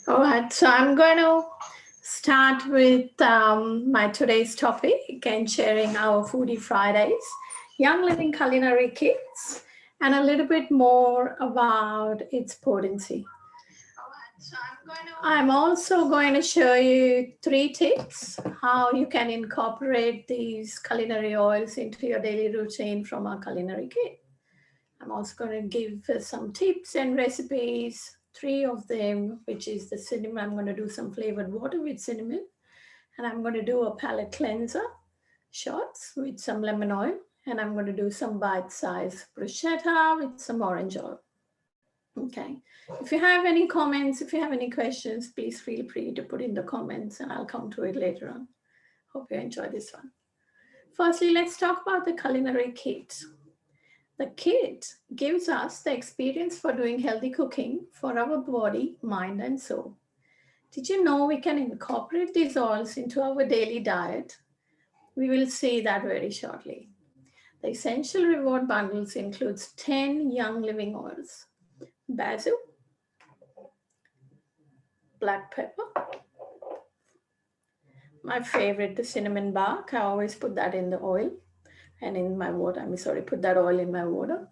All right, so I'm going to start with my today's topic and sharing our Foodie Fridays, Young Living Culinary Kits, and a little bit more about its potency. I'm also going to show you 3 tips how you can incorporate these culinary oils into your daily routine from our culinary kit. I'm also going to give some tips and recipes, 3 of them, which is the cinnamon. I'm going to do some flavored water with cinnamon, and I'm going to do a palate cleanser shots with some lemon oil, and I'm going to do some bite-sized bruschetta with some orange oil. Okay. If you have any comments, if you have any questions, please feel free to put in the comments and I'll come to it later on. Hope you enjoy this one. Firstly, let's talk about the culinary kit. The kit gives us the experience for doing healthy cooking for our body, mind, and soul. Did you know we can incorporate these oils into our daily diet? We will see that very shortly. The essential reward bundles includes 10 young living oils: basil, black pepper, my favorite, the cinnamon bark. I always put that in the oil and in my water. Put that oil in my water.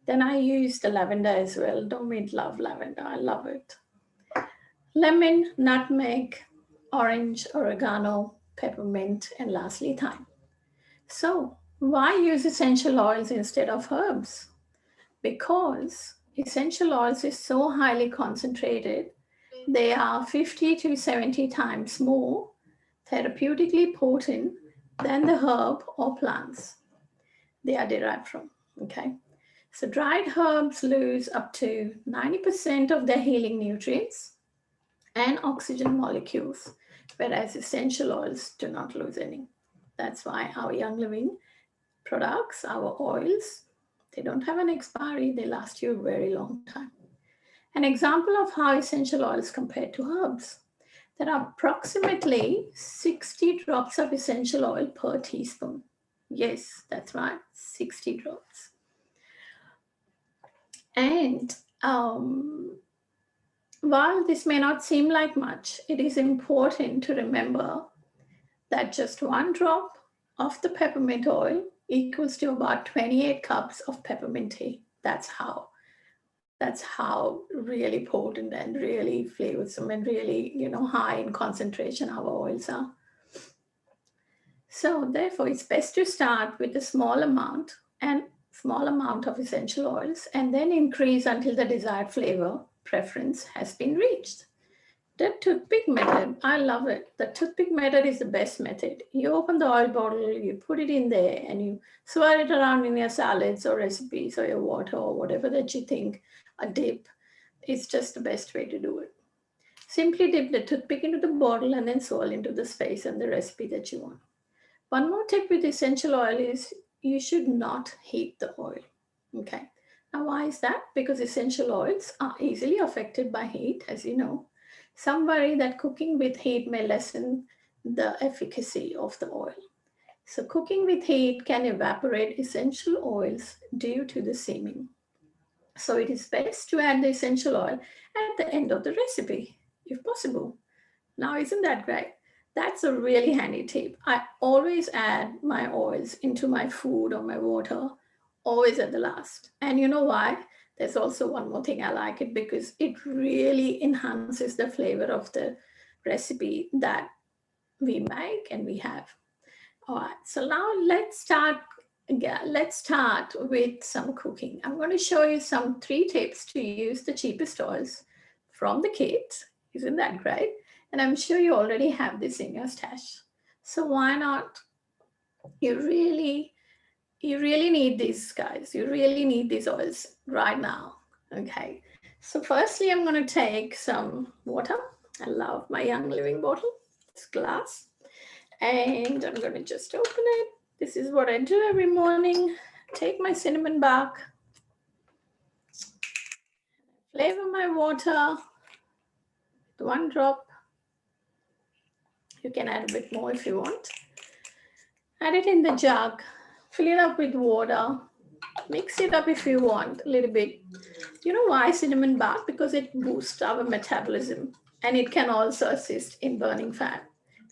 Then I use the lavender as well. Don't we love lavender? I love it. Lemon, nutmeg, orange, oregano, peppermint, and lastly thyme. So why use essential oils instead of herbs? Because essential oils is so highly concentrated, they are 50 to 70 times more therapeutically potent than the herb or plants they are derived from. Okay. So dried herbs lose up to 90% of their healing nutrients and oxygen molecules, whereas essential oils do not lose any. That's why our Young Living products, our oils, they don't have an expiry, they last you a very long time. An example of how essential oils compare to herbs. There are approximately 60 drops of essential oil per teaspoon. Yes, that's right, 60 drops. And while this may not seem like much, it is important to remember that just 1 drop of the peppermint oil equals to about 28 cups of peppermint tea. That's how really potent and really flavorsome and really, high in concentration our oils are. So therefore, it's best to start with a small amount of essential oils and then increase until the desired flavor preference has been reached. The toothpick method, I love it. The toothpick method is the best method. You open the oil bottle, you put it in there, and you swirl it around in your salads or recipes or your water or whatever that you think, a dip. It's just the best way to do it. Simply dip the toothpick into the bottle and then swirl into the space and the recipe that you want. One more tip with essential oil is you should not heat the oil. Okay. Now, why is that? Because essential oils are easily affected by heat, as you know. Some worry that cooking with heat may lessen the efficacy of the oil. So cooking with heat can evaporate essential oils due to the seaming. So it is best to add the essential oil at the end of the recipe, if possible. Now, isn't that great? That's a really handy tip. I always add my oils into my food or my water, always at the last. And you know why? There's also one more thing. I like it because it really enhances the flavor of the recipe that we make and we have. All right, so now let's start with some cooking. I'm going to show you some 3 tips to use the cheapest oils from the kit. Isn't that great? And I'm sure you already have this in your stash. So why not? You really need these, guys. You really need these oils right now. Okay. So firstly, I'm going to take some water. I love my Young Living bottle. It's glass. And I'm going to just open it. This is what I do every morning. Take my cinnamon bark. Flavor my water. 1 drop. You can add a bit more if you want. Add it in the jug. Fill it up with water. Mix it up if you want a little bit. You know why cinnamon bark? Because it boosts our metabolism. And it can also assist in burning fat.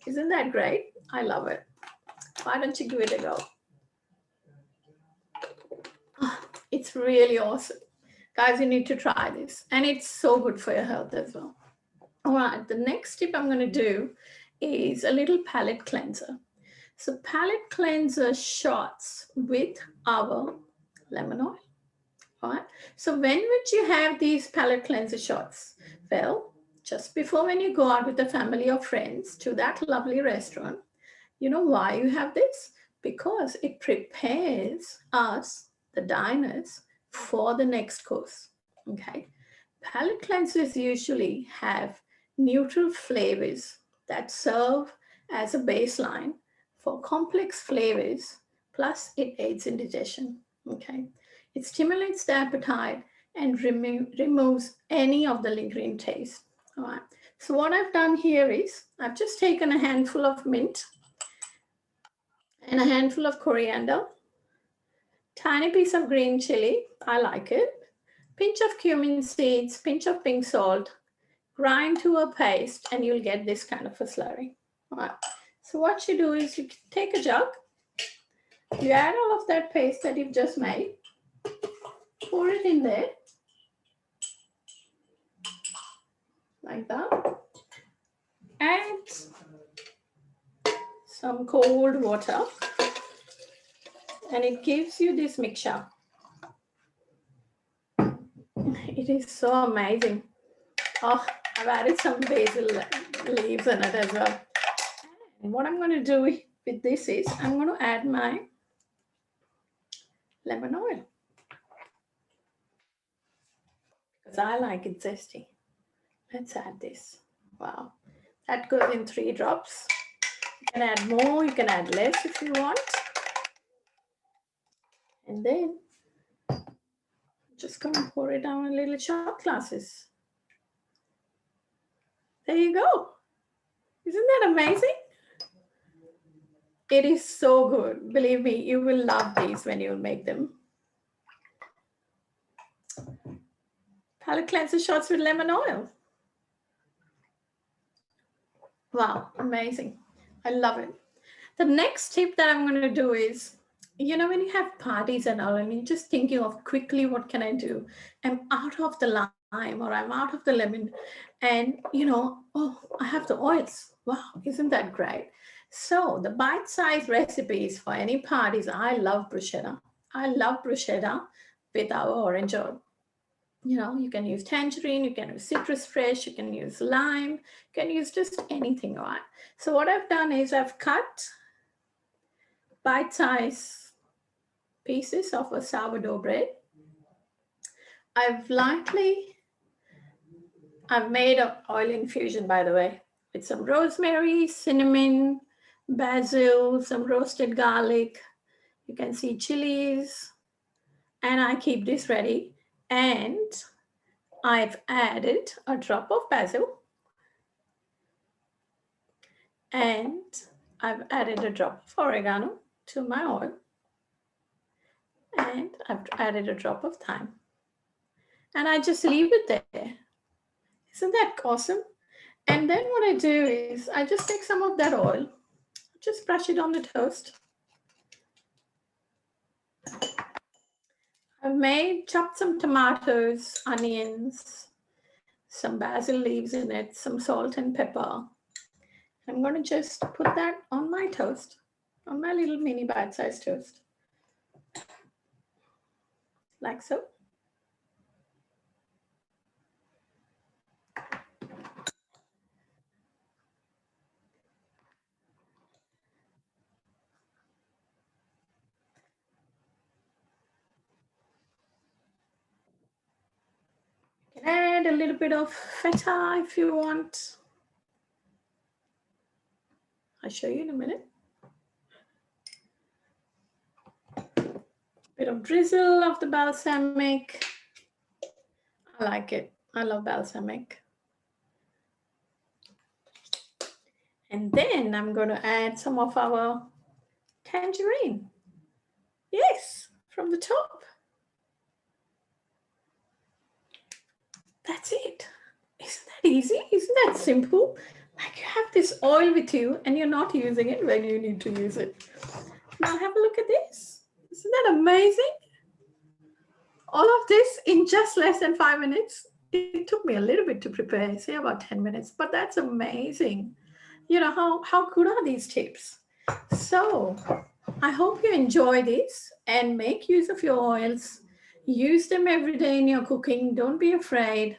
Isn't that great? I love it. Why don't you give it a go? It's really awesome. Guys, you need to try this. And it's so good for your health as well. All right, the next tip I'm going to do is a little palate cleanser. So palate cleanser shots with our lemon oil. All right. So when would you have these palate cleanser shots? Well, just before when you go out with the family or friends to that lovely restaurant. You know why you have this? Because it prepares us, the diners, for the next course. Okay. Palate cleansers usually have neutral flavors that serve as a baseline for complex flavors, plus it aids in digestion. Okay. It stimulates the appetite and removes any of the lingering taste. All right. So what I've done here is I've just taken a handful of mint and a handful of coriander, tiny piece of green chili, I like it, pinch of cumin seeds, pinch of pink salt, grind to a paste, and you'll get this kind of a slurry. All right. So what you do is you take a jug, you add all of that paste that you've just made, pour it in there, like that. Add some cold water, and it gives you this mixture. It is so amazing. Oh, I've added some basil leaves in it as well. And what I'm going to do with this is I'm going to add my lemon oil because I like it zesty. Let's add this. Wow, that goes in 3 drops. You can add more, you can add less if you want. And then I'm just going to pour it down in little shot glasses. There you go. Isn't that amazing? It is so good. Believe me, you will love these when you make them. Palate cleanser shots with lemon oil. Wow, amazing. I love it. The next tip that I'm going to do is, you know, when you have parties and all, and you're just thinking of quickly, what can I do? I'm out of the lime or I'm out of the lemon. And, you know, oh, I have the oils. Wow, isn't that great? So the bite-sized recipes for any parties, I love bruschetta. I love bruschetta with our orange oil. You know, you can use tangerine, you can use citrus fresh, you can use lime, you can use just anything, all right? So what I've done is I've cut bite-sized pieces of a sourdough bread. I've made an oil infusion, by the way, with some rosemary, cinnamon, basil, some roasted garlic. You can see chilies, and I keep this ready. And I've added a drop of basil, and I've added a drop of oregano to my oil, and I've added a drop of thyme. And I just leave it there. Isn't that awesome? And then what I do is I just take some of that oil, just brush it on the toast. I've chopped some tomatoes, onions, some basil leaves in it, some salt and pepper. I'm going to just put that on my toast, on my little mini bite-sized toast, like so. You can add a little bit of feta if you want. I'll show you in a minute. Bit of drizzle of the balsamic. I like it. I love balsamic. And then I'm going to add some of our tangerine. Yes, from the top. That's it. Isn't easy? Isn't that simple? Like you have this oil with you and you're not using it when you need to use it. Now have a look at this. Isn't that amazing? All of this in just less than 5 minutes. It took me a little bit to prepare, say about 10 minutes, but that's amazing. How good are these tips? So I hope you enjoy this and make use of your oils. Use them every day in your cooking. Don't be afraid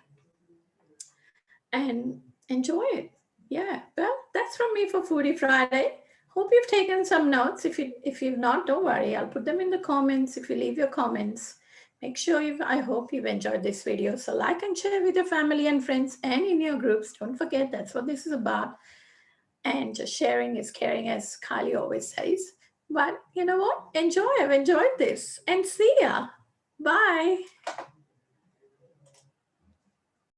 and enjoy it. Yeah, well, that's from me for Foodie Friday. Hope you've taken some notes. If you've not, don't worry. I'll put them in the comments. If you leave your comments, make sure I hope you've enjoyed this video. So like and share with your family and friends and in your groups. Don't forget, that's what this is about. And just sharing is caring, as Kylie always says. But you know what? Enjoy. I've enjoyed this. And see ya. Bye.